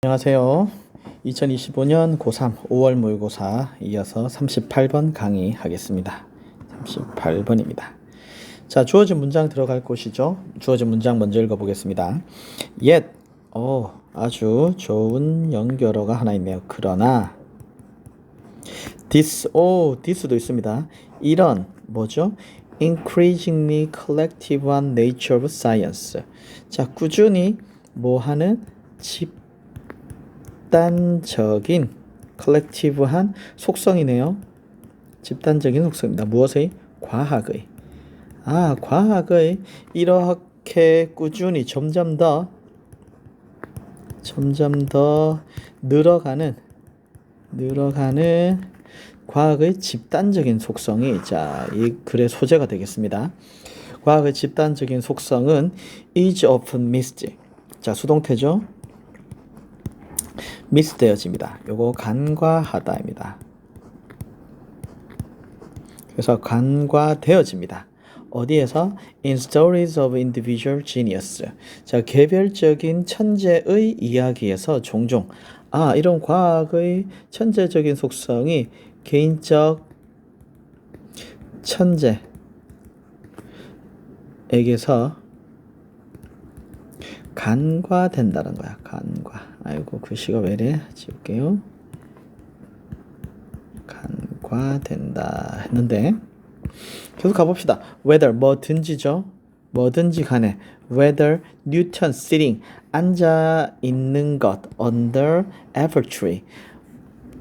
안녕하세요. 2025년 고3 5월 모의고사 이어서 38번 강의하겠습니다. 38번입니다. 자, 주어진 문장 들어갈 곳이죠. 주어진 문장 먼저 읽어보겠습니다. Yet, 아주 좋은 연결어가 하나 있네요. 그러나 this도 있습니다. 이런 뭐죠? increasingly collective한 nature of science. 자, 꾸준히 뭐하는 집단적인 컬렉티브한 속성이네요. 집단적인 속성입니다. 무엇의? 과학의. 과학의 이렇게 꾸준히 점점 더 늘어가는 과학의 집단적인 속성이 이 글의 소재가 되겠습니다. 과학의 집단적인 속성은 is often missed. 자, 수동태죠. 미스되어집니다. 요거 간과하다입니다. 그래서 간과되어집니다. 어디에서? In stories of individual genius. 자, 개별적인 천재의 이야기에서 종종 이런 과학의 천재적인 속성이 개인적 천재에게서 간과된다는 거야. 아이고, 글씨가 왜래? 지울게요. 간과된다 했는데 계속 가봅시다. whether 뭐든지죠. 뭐든지 간에 whether Newton sitting 앉아 있는 것 under apple tree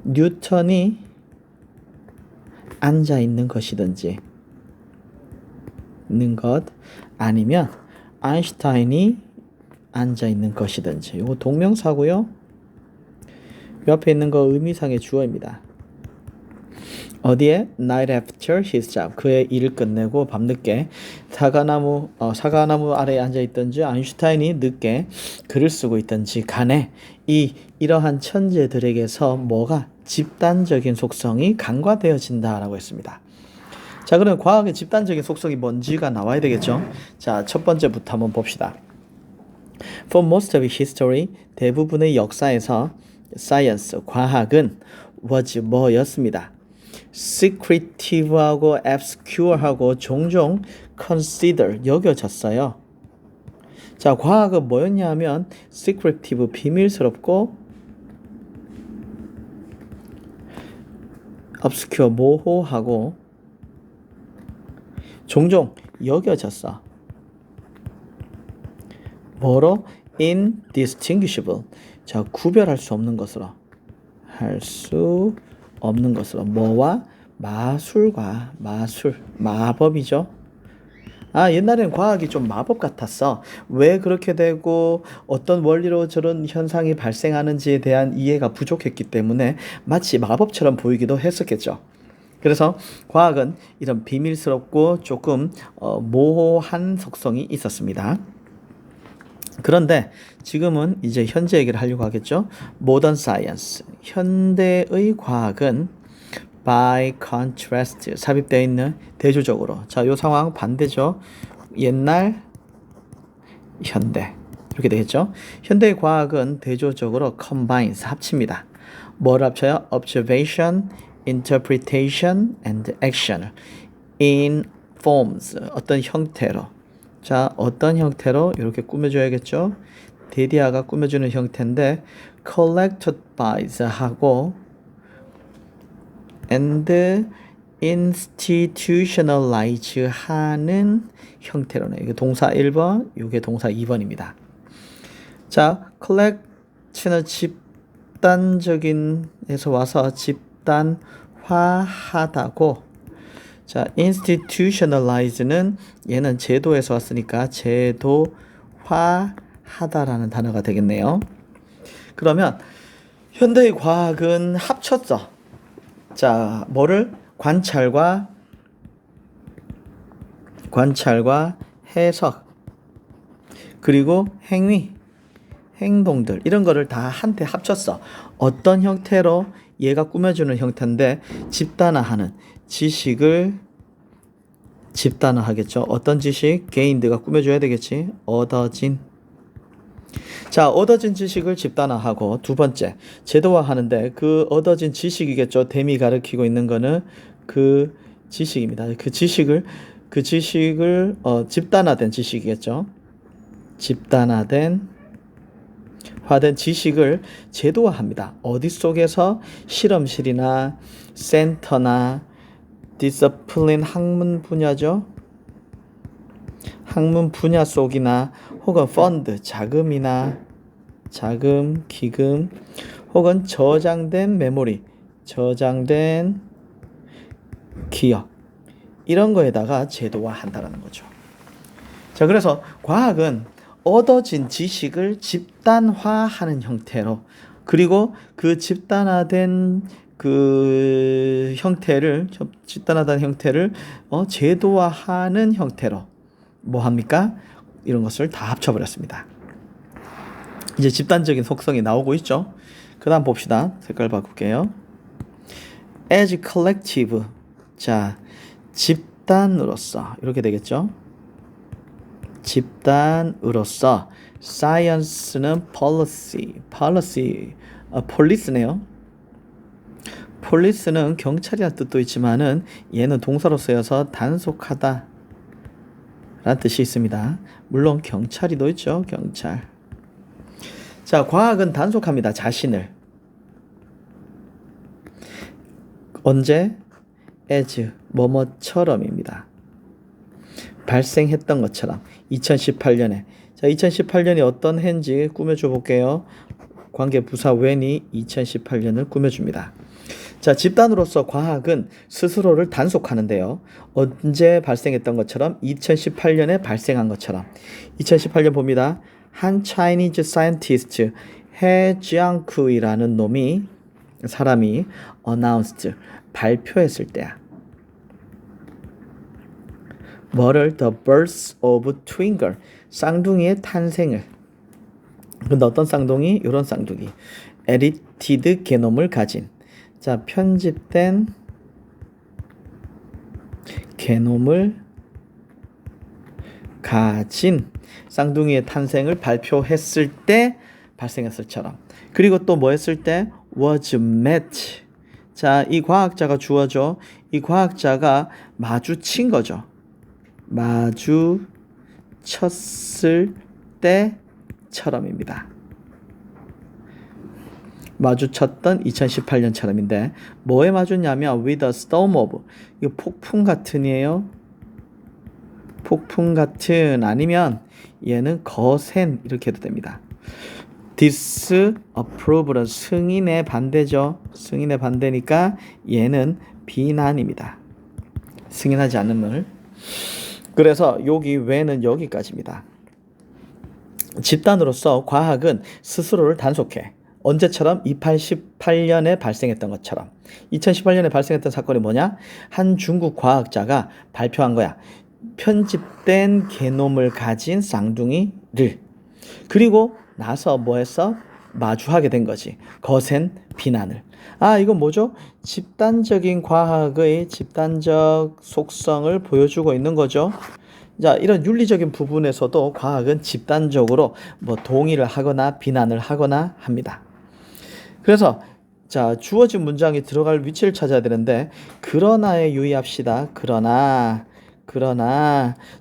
뉴턴이 앉아 있는 것이든지 있는 것 아니면 아인슈타인이 앉아 있는 것이든지. 이거 동명사고요. 옆에 있는 거 의미상의 주어입니다. 어디에? Night after his job. 그의 일을 끝내고 밤늦게 사과나무 아래에 앉아 있든지 아인슈타인이 늦게 글을 쓰고 있든지 간에 이러한 천재들에게서 뭐가 집단적인 속성이 간과되어진다라고 했습니다. 자, 그럼 과학의 집단적인 속성이 뭔지가 나와야 되겠죠. 자, 첫 번째부터 한번 봅시다. For most of history, 대부분의 역사에서 science, 과학은 was 뭐였습니다. secretive하고 obscure하고 종종 consider, 여겨졌어요. 자, 과학은 뭐였냐 하면 secretive, 비밀스럽고 obscure, 모호하고 종종 여겨졌어. 뭐로? indistinguishable. 자, 구별할 수 없는 것으로. 뭐와? 마술과 마법이죠. 옛날에는 과학이 좀 마법 같았어. 왜 그렇게 되고 어떤 원리로 저런 현상이 발생하는지에 대한 이해가 부족했기 때문에 마치 마법처럼 보이기도 했었겠죠. 그래서 과학은 이런 비밀스럽고 조금 모호한 속성이 있었습니다. 그런데 지금은 이제 현재 얘기를 하려고 하겠죠. Modern science, 현대의 과학은 by contrast, 삽입되어 있는 대조적으로. 자, 요 상황 반대죠. 옛날, 현대 이렇게 되겠죠. 현대의 과학은 대조적으로 combines, 합칩니다. 뭘 합쳐요? Observation, interpretation, and action in forms, 어떤 형태로. 자, 어떤 형태로? 이렇게 꾸며줘야겠죠. 데디아가 꾸며주는 형태인데 collected by 하고 and institutionalize 하는 형태로네. 이게 동사 1번, 이게 동사 2번입니다. 자, collect는 집단적인에서 와서 집단화하다고. 자, institutionalize는 얘는 제도에서 왔으니까 제도화하다라는 단어가 되겠네요. 그러면 현대의 과학은 합쳤어. 자, 뭐를? 관찰과 해석, 그리고 행동들, 이런 거를 다 한테 합쳤어. 어떤 형태로? 얘가 꾸며주는 형태인데 집단화하는, 지식을 집단화하겠죠. 어떤 지식? 개인들가 꾸며줘야 되겠지. 얻어진 자, 얻어진 지식을 집단화하고 두 번째, 제도화하는데 그 얻어진 지식이겠죠. 댐이 가리키고 있는 거는 그 지식입니다. 그 지식을 집단화된 지식이겠죠. 집단화된 화된 지식을 제도화합니다. 어디 속에서? 실험실이나 센터나 디서플린 학문 분야죠. 학문 분야 속이나 혹은 펀드 자금, 기금 혹은 저장된 메모리, 저장된 기억 이런 거에다가 제도화한다는 거죠. 자, 그래서 과학은 얻어진 지식을 집단화하는 형태로 그리고 그 집단화된 형태를 제도화하는 형태로 뭐 합니까? 이런 것을 다 합쳐버렸습니다. 이제 집단적인 속성이 나오고 있죠. 그 다음 봅시다. 색깔 바꿀게요. as collective. 자, 집단으로서 이렇게 되겠죠. 집단으로서 science는 police네요. police는 경찰이라는 뜻도 있지만은 얘는 동사로 쓰여서 단속하다 라는 뜻이 있습니다. 물론 경찰이도 있죠. 경찰. 자, 과학은 단속합니다. 자신을. 언제? as 뭐뭐처럼입니다. 발생했던 것처럼 2018년에. 자, 2018년이 어떤 해인지 꾸며줘 볼게요. 관계 부사 when이 2018년을 꾸며줍니다. 자, 집단으로서 과학은 스스로를 단속하는데요. 언제 발생했던 것처럼 2018년에 발생한 것처럼. 2018년 봅니다. 한 Chinese scientist 해 지앙쿠이라는 사람이 announced 발표했을 때야. 뭐를? The birth of twinkle 쌍둥이의 탄생을. 근데 어떤 쌍둥이? 이런 쌍둥이. edited 게놈을 가진. 자, 편집된 게놈을 가진 쌍둥이의 탄생을 발표했을 때 발생했을처럼. 그리고 또 뭐 했을 때? was met. 자, 이 과학자가 주어져. 이 과학자가 마주친 거죠. 마주쳤을 때처럼입니다. 마주쳤던 2018년처럼인데 뭐에 마주냐면 with a storm of 이거 폭풍 같은이에요. 폭풍 같은 아니면 얘는 거센 이렇게 해도 됩니다. disapprove는 승인의 반대죠. 승인의 반대니까 얘는 비난입니다. 승인하지 않는 말. 그래서 여기 when은 여기까지입니다. 집단으로서 과학은 스스로를 단속해. 언제처럼? 2018년에 발생했던 것처럼. 2018년에 발생했던 사건이 뭐냐? 한 중국 과학자가 발표한 거야. 편집된 게놈을 가진 쌍둥이를. 그리고 나서 뭐 했어? 마주하게 된 거지. 거센 비난을. 아, 이건 뭐죠? 집단적인 과학의 집단적 속성을 보여주고 있는 거죠. 자, 이런 윤리적인 부분에서도 과학은 집단적으로 뭐 동의를 하거나 비난을 하거나 합니다. 그래서 자, 주어진 문장이 들어갈 위치를 찾아야 되는데 그러나에 유의합시다. 그러나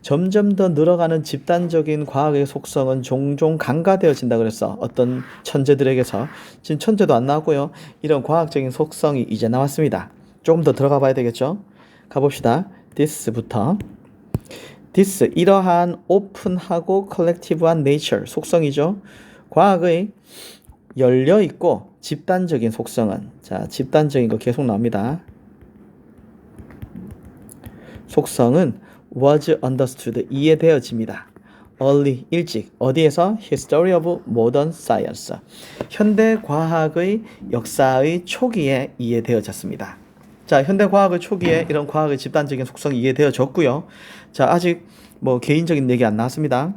점점 더 늘어가는 집단적인 과학의 속성은 종종 간과되어진다 그랬어. 어떤 천재들에게서. 지금 천재도 안 나왔고요. 이런 과학적인 속성이 이제 나왔습니다. 조금 더 들어가 봐야 되겠죠. 가봅시다. this부터. this 이러한 오픈하고 컬렉티브한 nature 속성이죠. 과학의 열려있고 집단적인 속성은 자, 집단적인 거 계속 나옵니다. 속성은 was understood 이해되어집니다. early 일찍 어디에서? history of modern science 현대 과학의 역사의 초기에 이해되어졌습니다. 자, 현대 과학의 초기에 이런 과학의 집단적인 속성이 이해되어졌고요. 자, 아직 뭐 개인적인 얘기 안 나왔습니다.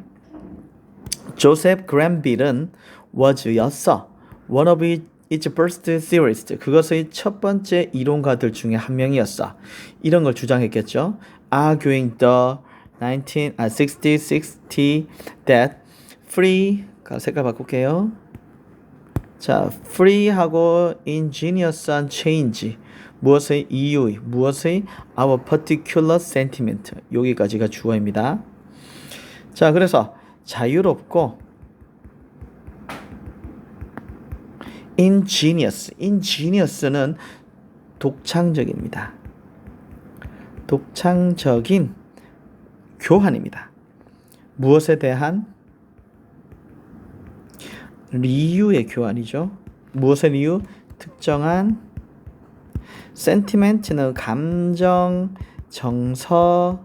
조셉 그랜빌은 was였어. one of its first theorists. 그것의 첫 번째 이론가들 중에 한 명이었어. 이런 걸 주장했겠죠. arguing the 60 that free 색깔 바꿀게요. 자, free하고 ingenious한 change. 무엇의 이유, 무엇의 our particular sentiment. 여기까지가 주어입니다. 자, 그래서 자유롭고 ingenious는 독창적입니다. 독창적인 교환입니다. 무엇에 대한? 이유의 교환이죠. 무엇의 이유? 특정한 sentiment는 감정, 정서,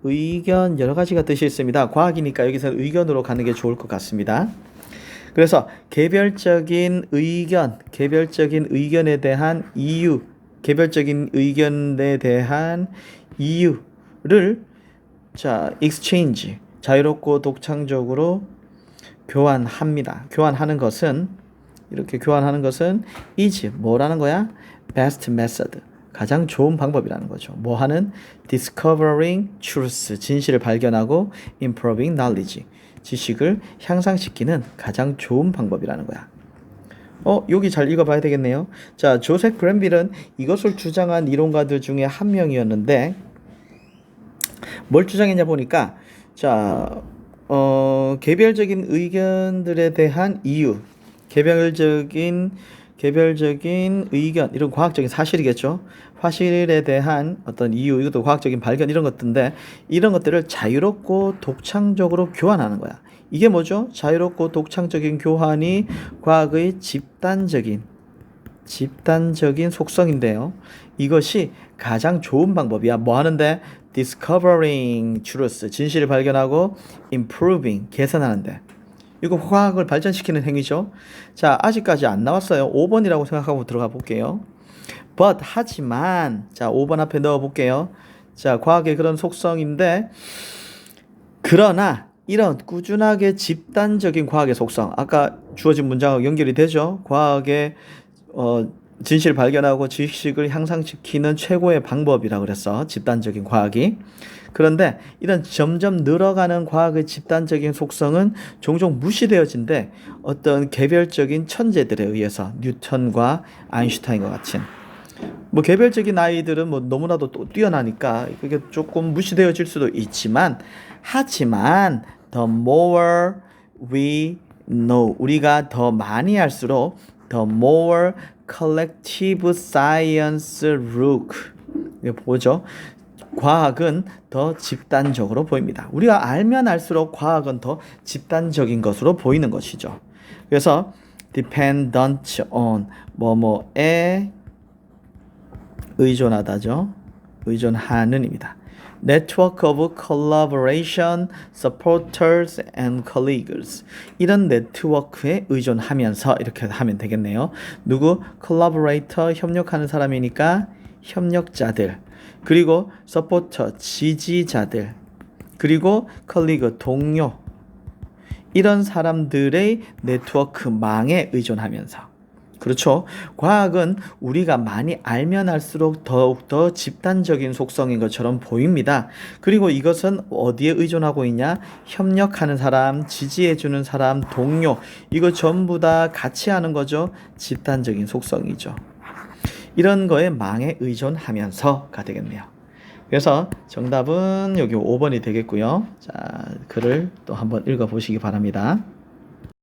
의견 여러 가지가 뜻이 있습니다. 과학이니까 여기서 의견으로 가는 게 좋을 것 같습니다. 그래서 개별적인 의견에 대한 이유, 개별적인 의견에 대한 이유를 자, exchange, 자유롭고 독창적으로 교환합니다. 이렇게 교환하는 것은 is 뭐라는 거야? best method, 가장 좋은 방법이라는 거죠. 뭐 하는? discovering truth, 진실을 발견하고 improving knowledge, 지식을 향상시키는 가장 좋은 방법이라는 거야. 여기 잘 읽어봐야 되겠네요. 자, 조셉 그랜빌은 이것을 주장한 이론가들 중에 한 명이었는데 뭘 주장했냐 보니까 자, 개별적인 의견들에 대한 이유, 개별적인 의견, 이런 과학적인 사실이겠죠. 사실에 대한 어떤 이유, 이것도 과학적인 발견, 이런 것들인데 이런 것들을 자유롭고 독창적으로 교환하는 거야. 이게 뭐죠? 자유롭고 독창적인 교환이 과학의 집단적인 속성인데요. 이것이 가장 좋은 방법이야. 뭐 하는데? discovering truth, 진실을 발견하고 improving, 개선하는데. 이거 과학을 발전시키는 행위죠. 자, 아직까지 안 나왔어요. 5번이라고 생각하고 들어가 볼게요. but, 하지만, 자, 5번 앞에 넣어 볼게요. 자, 과학의 그런 속성인데, 그러나, 이런 꾸준하게 집단적인 과학의 속성, 아까 주어진 문장하고 연결이 되죠. 과학의, 진실을 발견하고 지식을 향상시키는 최고의 방법이라고 그랬어. 집단적인 과학이. 그런데 이런 점점 늘어가는 과학의 집단적인 속성은 종종 무시되어진대. 어떤 개별적인 천재들에 의해서 뉴턴과 아인슈타인과 같은 뭐 개별적인 아이들은 뭐 너무나도 또 뛰어나니까 그게 조금 무시되어질 수도 있지만 하지만 the more we know, 우리가 더 많이 할수록 the more collective science look, 이거 보죠. 과학은 더 집단적으로 보입니다. 우리가 알면 알수록 과학은 더 집단적인 것으로 보이는 것이죠. 그래서 dependent on 뭐뭐에 의존하다죠. 의존하는입니다. Network of collaboration, supporters and colleagues. 이런 네트워크에 의존하면서 이렇게 하면 되겠네요. 누구? collaborator, 협력하는 사람이니까 협력자들. 그리고 서포터, 지지자들, 그리고 컬리그, 동료, 이런 사람들의 네트워크망에 의존하면서. 그렇죠. 과학은 우리가 많이 알면 알수록 더욱더 집단적인 속성인 것처럼 보입니다. 그리고 이것은 어디에 의존하고 있냐? 협력하는 사람, 지지해주는 사람, 동료, 이거 전부 다 같이 하는 거죠. 집단적인 속성이죠. 이런 거에 망에 의존하면서가 되겠네요. 그래서 정답은 여기 5번이 되겠고요. 자, 글을 또 한번 읽어보시기 바랍니다.